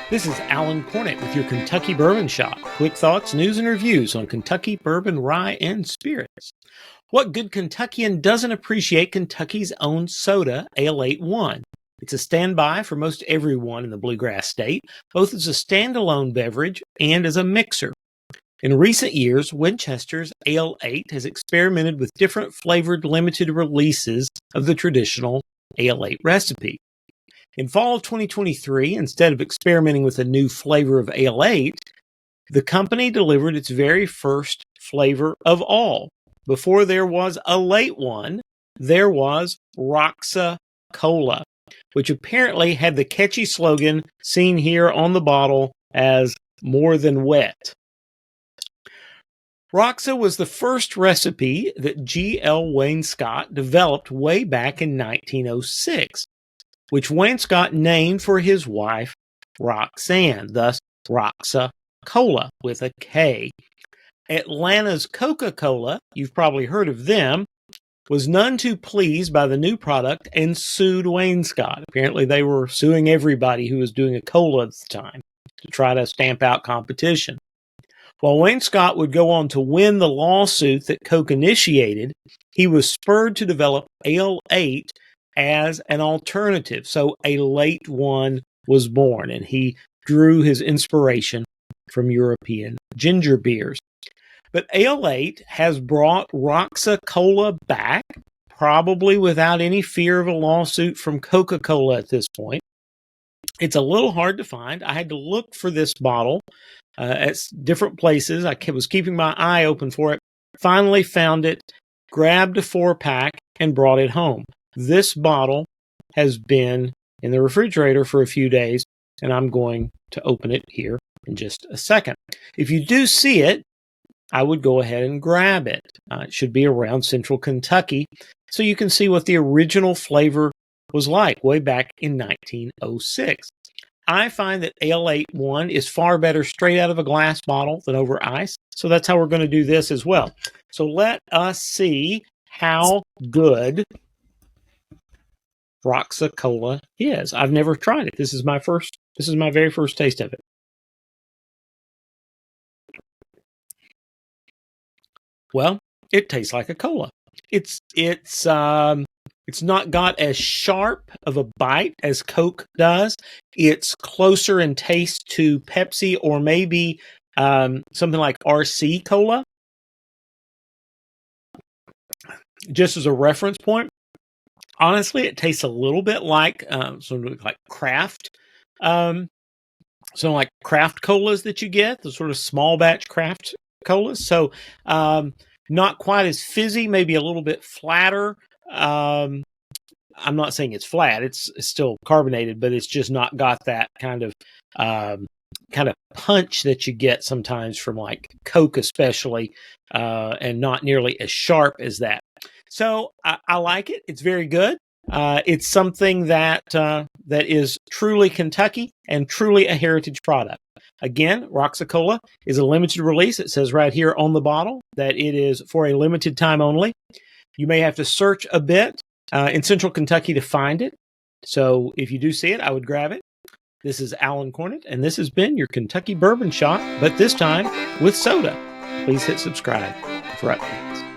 This is Alan Cornett with your Kentucky Bourbon Shot. Quick thoughts, news, and reviews on Kentucky bourbon, rye, and spirits. What good Kentuckian doesn't appreciate Kentucky's own soda, Ale-8-One? It's a standby for most everyone in the Bluegrass State, both as a standalone beverage and as a mixer. In recent years, Winchester's Ale-8 has experimented with different flavored limited releases of the traditional Ale-8 recipe. In fall of 2023, instead of experimenting with a new flavor of Ale-8, the company delivered its very first flavor of all. Before there was Ale-8-One, there was Roxa-Kola, which apparently had the catchy slogan seen here on the bottle as more than wet. Roxa was the first recipe that G.L. Wainscott developed way back in 1906, which Wainscott named for his wife, Roxanne, thus Roxa-Kola with a K. Atlanta's Coca-Cola, you've probably heard of them, was none too pleased by the new product and sued Wainscott. Apparently they were suing everybody who was doing a cola at the time to try to stamp out competition. While Wainscott would go on to win the lawsuit that Coke initiated, he was spurred to develop Ale-8 as an alternative. So Ale-8-One was born, and he drew his inspiration from European ginger beers. But Ale-8 has brought Roxa-Kola back, probably without any fear of a lawsuit from Coca-Cola at this point. It's a little hard to find. I had to look for this bottle at different places. I was keeping my eye open for it. Finally found it, grabbed a 4-pack, and brought it home. This bottle has been in the refrigerator for a few days, and I'm going to open it here in just a second. If you do see it, I would go ahead and grab it. It should be around central Kentucky, so you can see what the original flavor was like way back in 1906. I find that Ale-8-One is far better straight out of a glass bottle than over ice, so that's how we're going to do this as well. So let us see how good Roxa-Kola is. I've never tried it. This is my very first taste of it. Well, it tastes like a cola. It's not got as sharp of a bite as Coke does. It's closer in taste to Pepsi or maybe something like RC Cola. Just as a reference point, honestly, it tastes a little bit like sort of like craft, like craft colas that you get, the sort of small batch craft colas. So not quite as fizzy, maybe a little bit flatter. I'm not saying it's flat; it's still carbonated, but it's just not got that kind of punch that you get sometimes from like Coke, especially, and not nearly as sharp as that. So I like it. It's very good. It's something that is truly Kentucky and truly a heritage product. Again, Roxa-Kola is a limited release. It says right here on the bottle that it is for a limited time only. You may have to search a bit in central Kentucky to find it. So if you do see it, I would grab it. This is Alan Cornett, and this has been your Kentucky Bourbon Shot, but this time with soda. Please hit subscribe for updates.